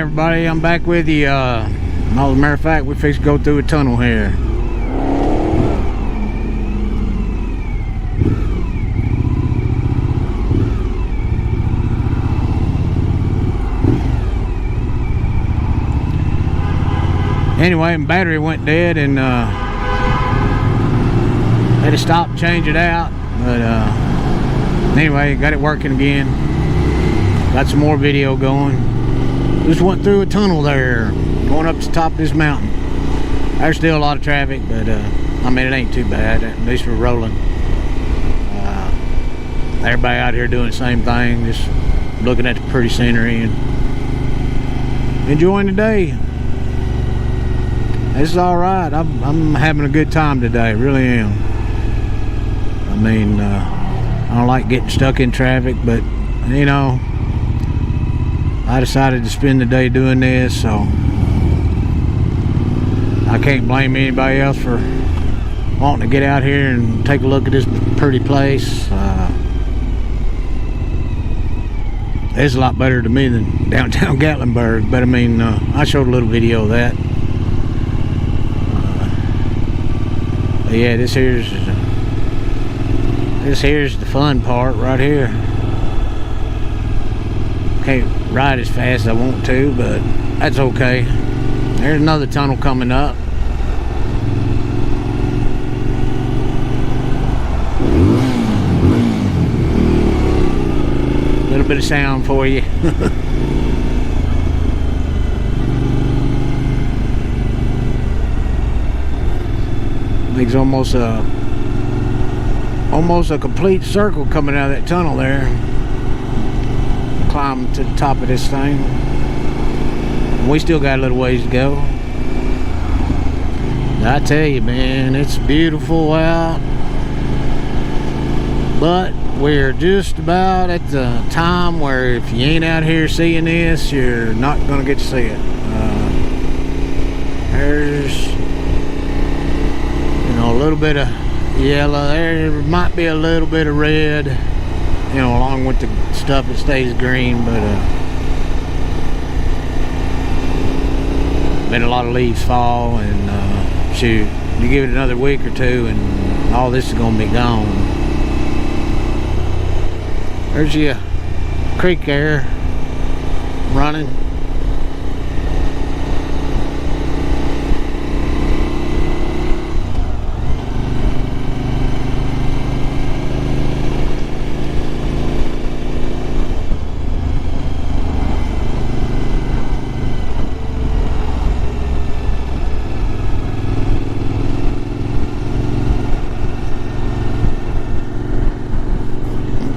everybody, I'm back with you. As a matter of fact, we fixed to go through a tunnel here. Anyway, my battery went dead and had to stop and change it out. But anyway, got it working again. Got some more video going. Just went through a tunnel there, going up to the top of this mountain. There's still a lot of traffic, but I mean, it ain't too bad. At least we're rolling. Everybody out here doing the same thing, just looking at the pretty scenery and enjoying the day. This is all right. I'm having a good time today, really am. I mean, I don't like getting stuck in traffic, but you know, I decided to spend the day doing this, so I can't blame anybody else for wanting to get out here and take a look at this pretty place. It's a lot better to me than downtown Gatlinburg, but I mean, I showed a little video of that. But yeah, this here's the fun part right here. Can't ride as fast as I want to, but that's okay. There's another tunnel coming up. A little bit of sound for you. It's almost a complete circle coming out of that tunnel there. Climb to the top of this thing. We still got a little ways to go. I tell you, man, it's beautiful out, but we're just about at the time where if you ain't out here seeing this, you're not gonna get to see it. There's, you know, a little bit of yellow. There might be a little bit of red, you know, along with the stuff that stays green, but been a lot of leaves fall, and shoot, you give it another week or two and all this is gonna be gone. There's your creek there running.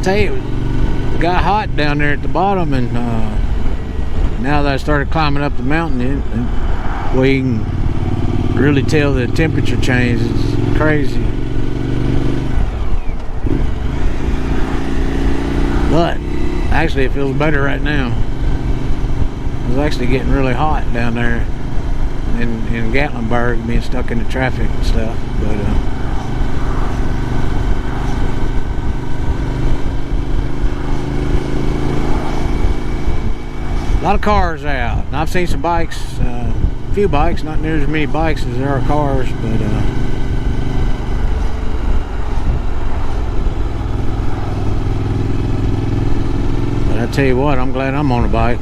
Tell you, it got hot down there at the bottom, and now that I started climbing up the mountain, well, you can really tell the temperature change. It's crazy. But actually, it feels better right now. It's actually getting really hot down there in Gatlinburg, being stuck in the traffic and stuff. But a lot of cars out, and I've seen some bikes, a few bikes, not near as many bikes as there are cars, but I tell you what, I'm glad I'm on a bike.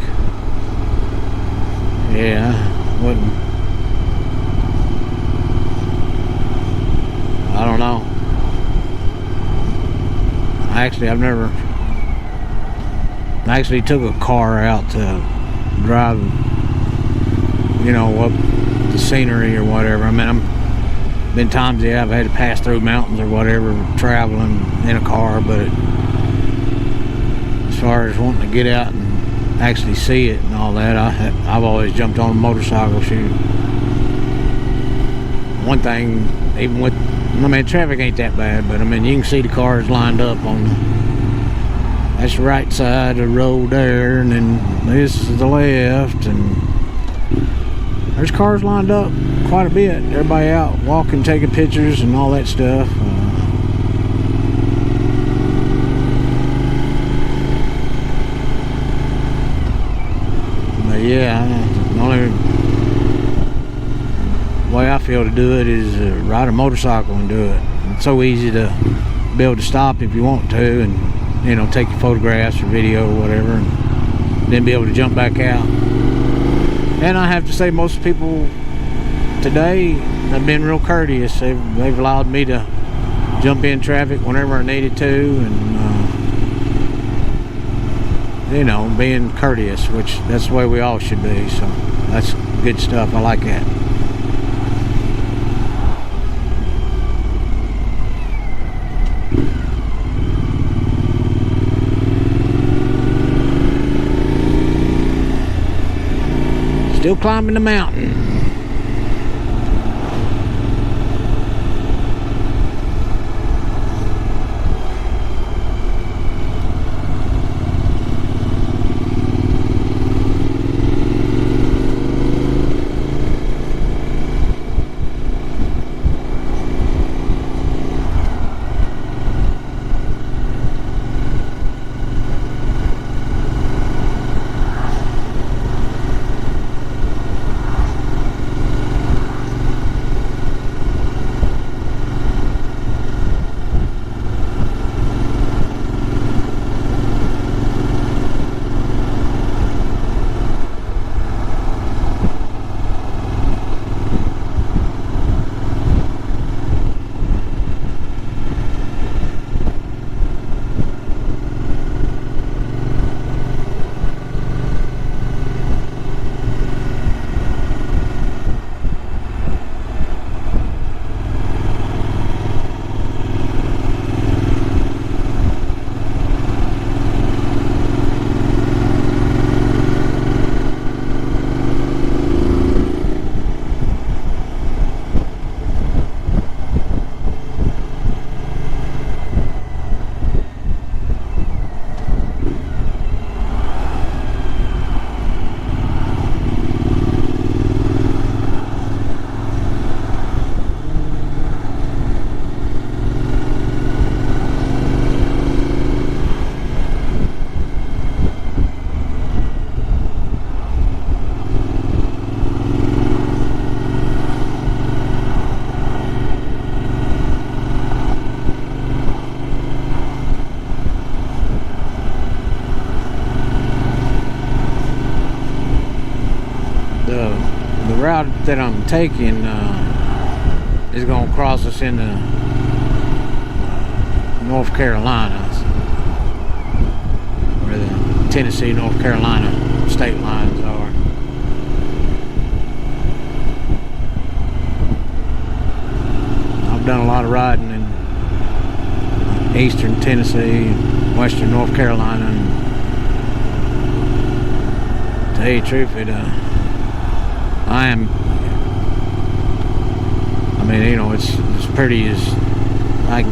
Yeah, I don't know. I actually took a car out to drive, you know, up the scenery or whatever. I mean, been times, yeah, I've had to pass through mountains or whatever traveling in a car, but as far as wanting to get out and actually see it and all that, I've always jumped on a motorcycle. Shoot, one thing, even with, I mean, traffic ain't that bad, but I mean, you can see the cars lined up on that's the right side of the road there, and then this is the left, and there's cars lined up quite a bit. Everybody out walking, taking pictures and all that stuff. But yeah, the only way I feel to do it is ride a motorcycle and do it. It's so easy to be able to stop if you want to, and you know, take your photographs or video or whatever, and then be able to jump back out. And I have to say, most people today have been real courteous. They've allowed me to jump in traffic whenever I needed to, and you know, being courteous, which that's the way we all should be. So that's good stuff. I like that. Still climbing the mountain. The route that I'm taking is going to cross us into North Carolina, where the Tennessee, North Carolina state lines are. I've done a lot of riding in eastern Tennessee and western North Carolina, and to tell you the truth, I mean, you know, it's as pretty as I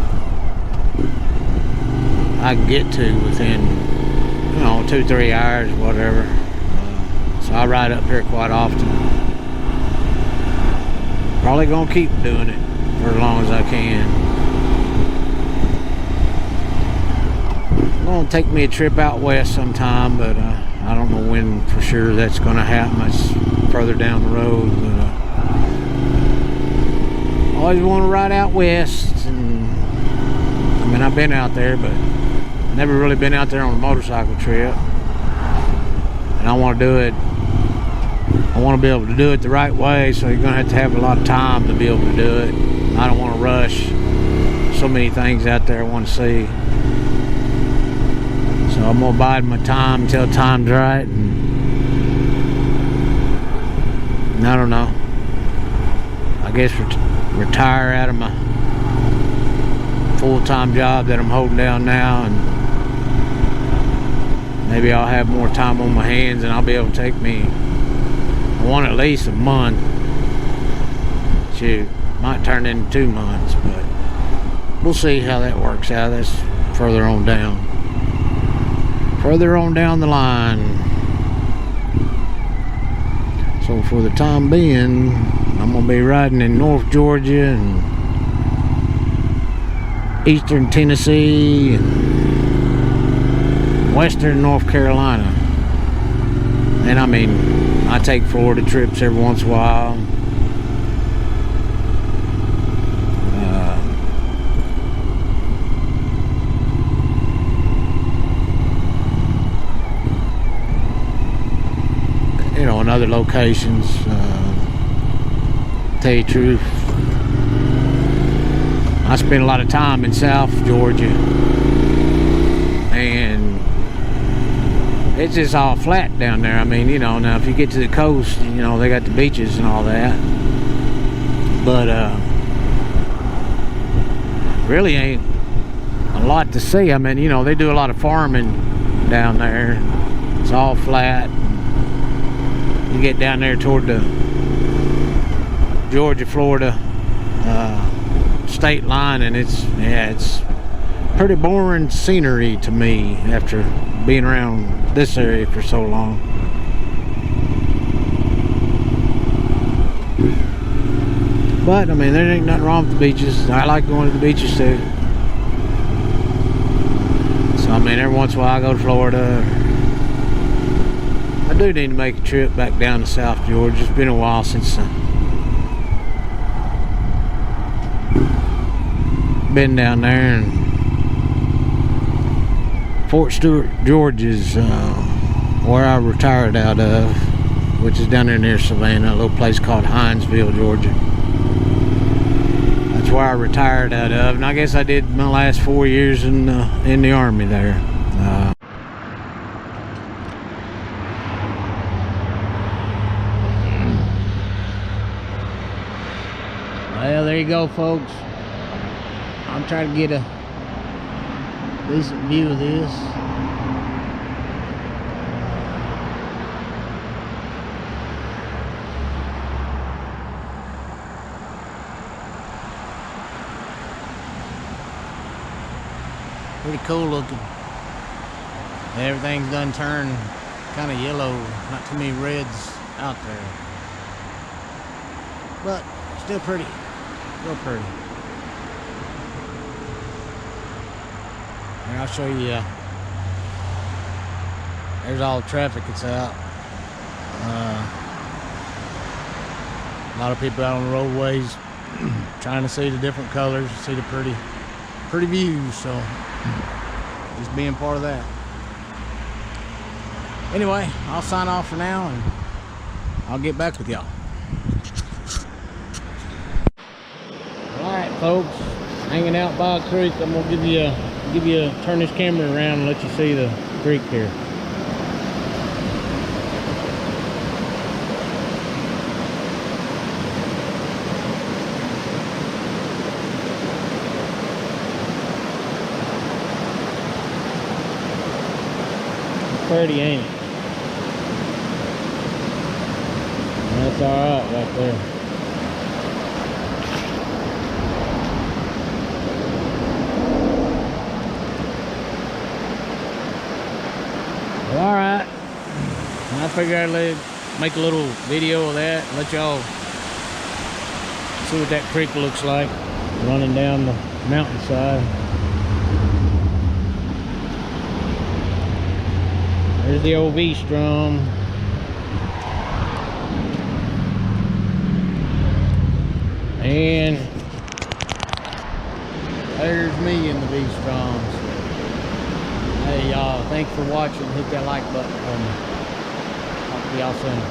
can get to within, you know, 2-3 hours, whatever. So I ride up here quite often. Probably gonna keep doing it for as long as I can. It's gonna take me a trip out west sometime, but I don't know when for sure that's gonna happen. It's further down the road, but always want to ride out west. And I mean, I've been out there, but never really been out there on a motorcycle trip, and I want to do it. I want to be able to do it the right way, so you're gonna have to have a lot of time to be able to do it. I don't want to rush. So many things out there I want to see, so I'm gonna bide my time until time's right. And I don't know, I guess retire out of my full-time job that I'm holding down now, and maybe I'll have more time on my hands, and I'll be able to take me, I want at least a month. Shoot, might turn into 2 months, but we'll see how that works out. That's further on down the line. So for the time being, I'm gonna be riding in North Georgia and eastern Tennessee and western North Carolina. And I mean, I take Florida trips every once in a while. You know, in other locations. Tell you the truth, I spent a lot of time in South Georgia, and it's just all flat down there. I mean, you know, now if you get to the coast, you know, they got the beaches and all that, but really ain't a lot to see. I mean, you know, they do a lot of farming down there. It's all flat. You get down there toward the Georgia, Florida state line, and it's pretty boring scenery to me after being around this area for so long. But I mean, there ain't nothing wrong with the beaches. I like going to the beaches too. So I mean, every once in a while I go to Florida. I do need to make a trip back down to South Georgia. It's been a while since been down there. And Fort Stewart, Georgia's where I retired out of, which is down there near Savannah, a little place called Hinesville, Georgia. That's where I retired out of, and I guess I did my last 4 years in the Army there. Well, there you go, folks. I'm trying to get a decent view of this. Pretty cool looking. Everything's done turned kind of yellow. Not too many reds out there, but still pretty. Real pretty. And I'll show you. There's all the traffic that's out. A lot of people out on the roadways trying to see the different colors, see the pretty views. So just being part of that. Anyway, I'll sign off for now, and I'll get back with y'all. Alright, folks, hanging out by a creek. I'm gonna give you turn this camera around and let you see the creek here. Pretty, ain't it? That's alright right there. Alright, I figured I'd make a little video of that and let y'all see what that creek looks like running down the mountainside. There's the old Vstrom. And there's me in the Vstroms. Hey y'all, thanks for watching. Hit that like button for me. Talk to y'all soon.